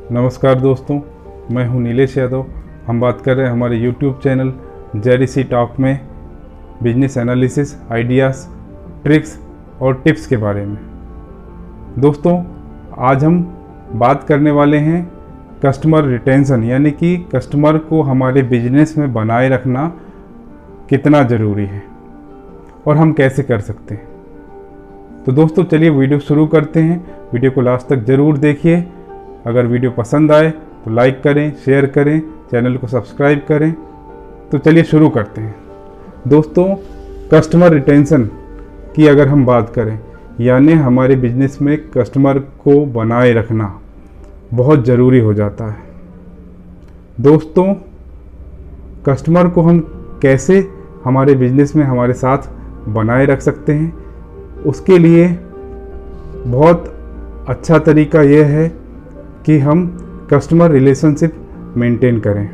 नमस्कार दोस्तों, मैं हूं नीलेश यादव। हम बात कर रहे हैं हमारे YouTube चैनल जेडीसी टॉक में बिजनेस एनालिसिस, आइडियाज़, ट्रिक्स और टिप्स के बारे में। दोस्तों, आज हम बात करने वाले हैं कस्टमर रिटेंशन, यानी कि कस्टमर को हमारे बिजनेस में बनाए रखना कितना ज़रूरी है और हम कैसे कर सकते हैं। तो दोस्तों, चलिए वीडियो शुरू करते हैं। वीडियो को लास्ट तक ज़रूर देखिए। अगर वीडियो पसंद आए तो लाइक करें, शेयर करें, चैनल को सब्सक्राइब करें। तो चलिए शुरू करते हैं। दोस्तों, कस्टमर रिटेंशन की अगर हम बात करें, यानी हमारे बिजनेस में कस्टमर को बनाए रखना बहुत ज़रूरी हो जाता है। दोस्तों, कस्टमर को हम कैसे हमारे बिजनेस में हमारे साथ बनाए रख सकते हैं, उसके लिए बहुत अच्छा तरीका यह है कि हम कस्टमर रिलेशनशिप मेंटेन करें।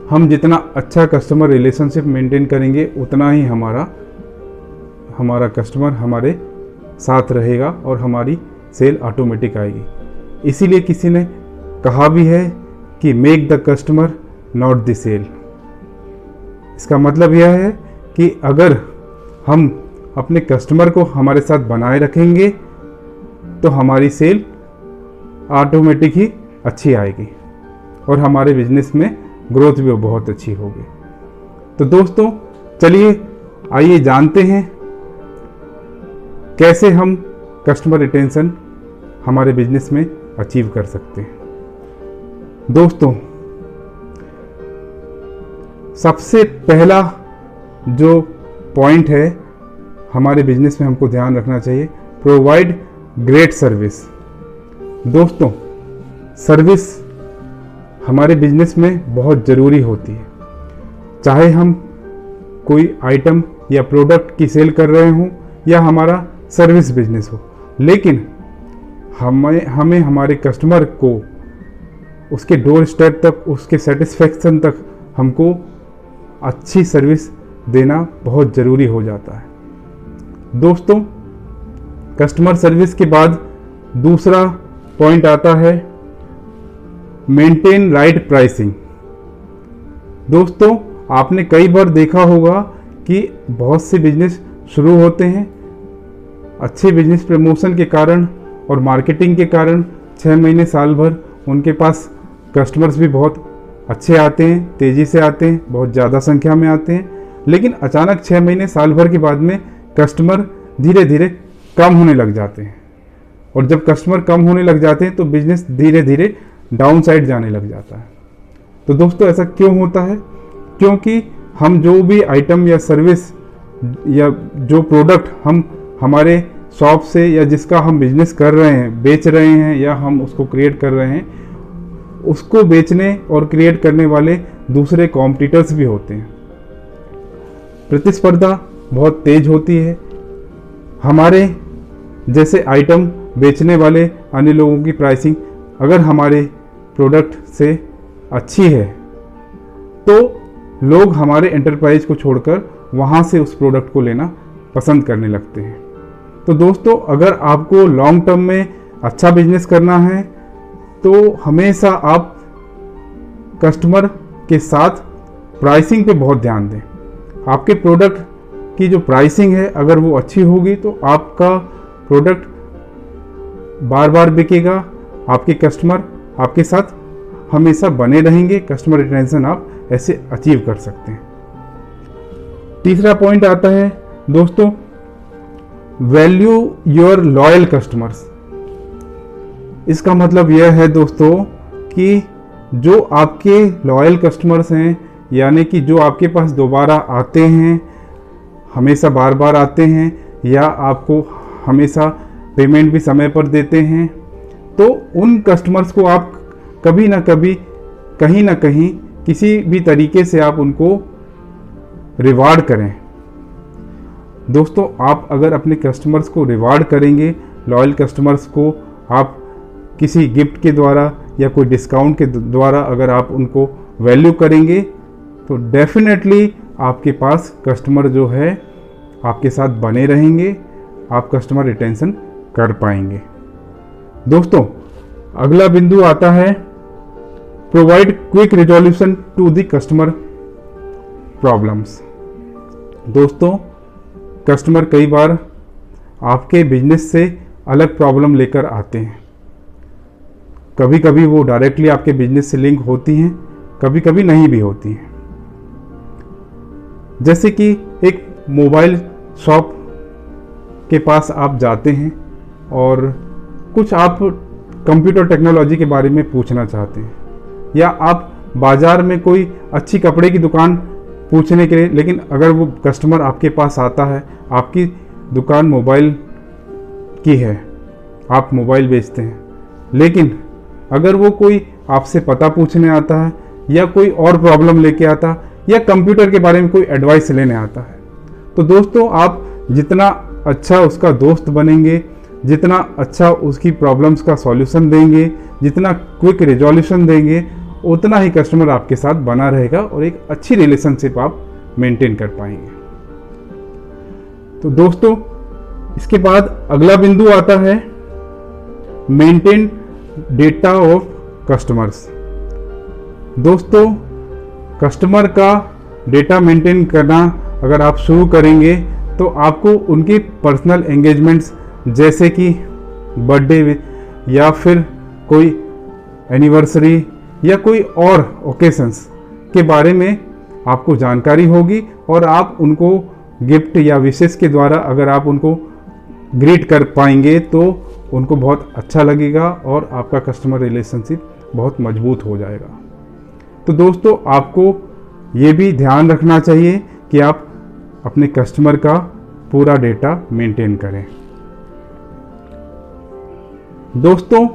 हम जितना अच्छा कस्टमर रिलेशनशिप मेंटेन करेंगे, उतना ही हमारा कस्टमर हमारे साथ रहेगा और हमारी सेल ऑटोमेटिक आएगी। इसीलिए किसी ने कहा भी है कि make the customer not the sale. इसका मतलब यह है कि अगर हम अपने कस्टमर को हमारे साथ बनाए रखेंगे तो हमारी सेल ऑटोमेटिक ही अच्छी आएगी और हमारे बिजनेस में ग्रोथ भी बहुत अच्छी होगी। तो दोस्तों, चलिए आइए जानते हैं कैसे हम कस्टमर रिटेंशन हमारे बिजनेस में अचीव कर सकते हैं। दोस्तों, सबसे पहला जो पॉइंट है हमारे बिजनेस में हमको ध्यान रखना चाहिए, प्रोवाइड ग्रेट सर्विस। दोस्तों, सर्विस हमारे बिजनेस में बहुत ज़रूरी होती है। चाहे हम कोई आइटम या प्रोडक्ट की सेल कर रहे हों या हमारा सर्विस बिजनेस हो, लेकिन हमें हमारे कस्टमर को उसके डोर स्टेप तक, उसके सेटिस्फेक्शन तक हमको अच्छी सर्विस देना बहुत ज़रूरी हो जाता है। दोस्तों, कस्टमर सर्विस के बाद दूसरा पॉइंट आता है मेंटेन राइट प्राइसिंग। दोस्तों, आपने कई बार देखा होगा कि बहुत से बिजनेस शुरू होते हैं, अच्छे बिजनेस प्रमोशन के कारण और मार्केटिंग के कारण 6 महीने साल भर उनके पास कस्टमर्स भी बहुत अच्छे आते हैं, तेज़ी से आते हैं, बहुत ज़्यादा संख्या में आते हैं। लेकिन अचानक 6 महीने साल भर के बाद में कस्टमर धीरे धीरे कम होने लग जाते हैं, और जब कस्टमर कम होने लग जाते हैं तो बिजनेस धीरे धीरे डाउन साइड जाने लग जाता है। तो दोस्तों, ऐसा क्यों होता है? क्योंकि हम जो भी आइटम या सर्विस या जो प्रोडक्ट हम हमारे शॉप से या जिसका हम बिजनेस कर रहे हैं, बेच रहे हैं या हम उसको क्रिएट कर रहे हैं, उसको बेचने और क्रिएट करने वाले दूसरे कॉम्पिटिटर्स भी होते हैं। प्रतिस्पर्धा बहुत तेज होती है। हमारे जैसे आइटम बेचने वाले अन्य लोगों की प्राइसिंग अगर हमारे प्रोडक्ट से अच्छी है तो लोग हमारे एंटरप्राइज को छोड़कर वहाँ से उस प्रोडक्ट को लेना पसंद करने लगते हैं। तो दोस्तों, अगर आपको लॉन्ग टर्म में अच्छा बिजनेस करना है तो हमेशा आप कस्टमर के साथ प्राइसिंग पे बहुत ध्यान दें। आपके प्रोडक्ट की जो प्राइसिंग है, अगर वो अच्छी होगी तो आपका प्रोडक्ट बार बार बिकेगा, आपके कस्टमर आपके साथ हमेशा बने रहेंगे। कस्टमर रिटेंशन आप ऐसे अचीव कर सकते हैं। तीसरा पॉइंट आता है दोस्तों, वैल्यू योर लॉयल कस्टमर्स। इसका मतलब यह है दोस्तों कि जो आपके लॉयल कस्टमर्स हैं, यानी कि जो आपके पास दोबारा आते हैं, हमेशा बार बार आते हैं या आपको हमेशा पेमेंट भी समय पर देते हैं, तो उन कस्टमर्स को आप कभी ना कभी, कहीं ना कहीं, किसी भी तरीके से आप उनको रिवार्ड करें। दोस्तों, आप अगर अपने कस्टमर्स को रिवार्ड करेंगे, लॉयल कस्टमर्स को आप किसी गिफ्ट के द्वारा या कोई डिस्काउंट के द्वारा अगर आप उनको वैल्यू करेंगे, तो डेफिनेटली आपके पास कस्टमर जो है आपके साथ बने रहेंगे, आप कस्टमर रिटेंशन कर पाएंगे। दोस्तों, अगला बिंदु आता है provide quick resolution to the customer problems. दोस्तों, कस्टमर कई बार आपके बिजनेस से अलग प्रॉब्लम लेकर आते हैं। कभी कभी वो डायरेक्टली आपके बिजनेस से लिंक होती हैं, कभी कभी नहीं भी होती हैं। जैसे कि एक मोबाइल शॉप के पास आप जाते हैं और कुछ आप कंप्यूटर टेक्नोलॉजी के बारे में पूछना चाहते हैं, या आप बाज़ार में कोई अच्छी कपड़े की दुकान पूछने के लिए, लेकिन अगर वो कस्टमर आपके पास आता है, आपकी दुकान मोबाइल की है, आप मोबाइल बेचते हैं, लेकिन अगर वो कोई आपसे पता पूछने आता है या कोई और प्रॉब्लम लेके आता है या कंप्यूटर के बारे में कोई एडवाइस लेने आता है, तो दोस्तों आप जितना अच्छा उसका दोस्त बनेंगे, जितना अच्छा उसकी प्रॉब्लम्स का सॉल्यूशन देंगे, जितना क्विक रिजोल्यूशन देंगे, उतना ही कस्टमर आपके साथ बना रहेगा और एक अच्छी रिलेशनशिप आप मेंटेन कर पाएंगे। तो दोस्तों, इसके बाद अगला बिंदु आता है मेंटेन डेटा ऑफ कस्टमर्स। दोस्तों, कस्टमर का डेटा मेंटेन करना अगर आप शुरू करेंगे तो आपको उनकी पर्सनल एंगेजमेंट्स जैसे कि बर्थडे या फिर कोई एनिवर्सरी या कोई और ओकेशंस के बारे में आपको जानकारी होगी और आप उनको गिफ्ट या विशेष के द्वारा अगर आप उनको ग्रीट कर पाएंगे तो उनको बहुत अच्छा लगेगा और आपका कस्टमर रिलेशनशिप बहुत मजबूत हो जाएगा। तो दोस्तों, आपको ये भी ध्यान रखना चाहिए कि आप अपने कस्टमर का पूरा डेटा मेंटेन करें। दोस्तों,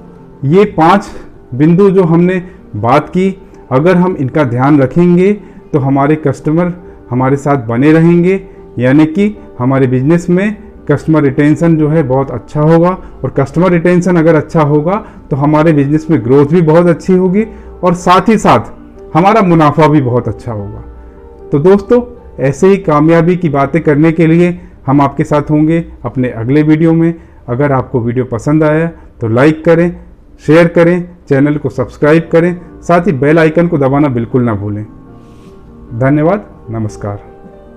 ये 5 बिंदु जो हमने बात की, अगर हम इनका ध्यान रखेंगे तो हमारे कस्टमर हमारे साथ बने रहेंगे, यानी कि हमारे बिजनेस में कस्टमर रिटेंशन जो है बहुत अच्छा होगा। और कस्टमर रिटेंशन अगर अच्छा होगा तो हमारे बिजनेस में ग्रोथ भी बहुत अच्छी होगी और साथ ही साथ हमारा मुनाफा भी बहुत अच्छा होगा। तो दोस्तों, ऐसे ही कामयाबी की बातें करने के लिए हम आपके साथ होंगे अपने अगले वीडियो में। अगर आपको वीडियो पसंद आया तो लाइक करें, शेयर करें, चैनल को सब्सक्राइब करें, साथ ही बेल आइकन को दबाना बिल्कुल ना भूलें। धन्यवाद, नमस्कार।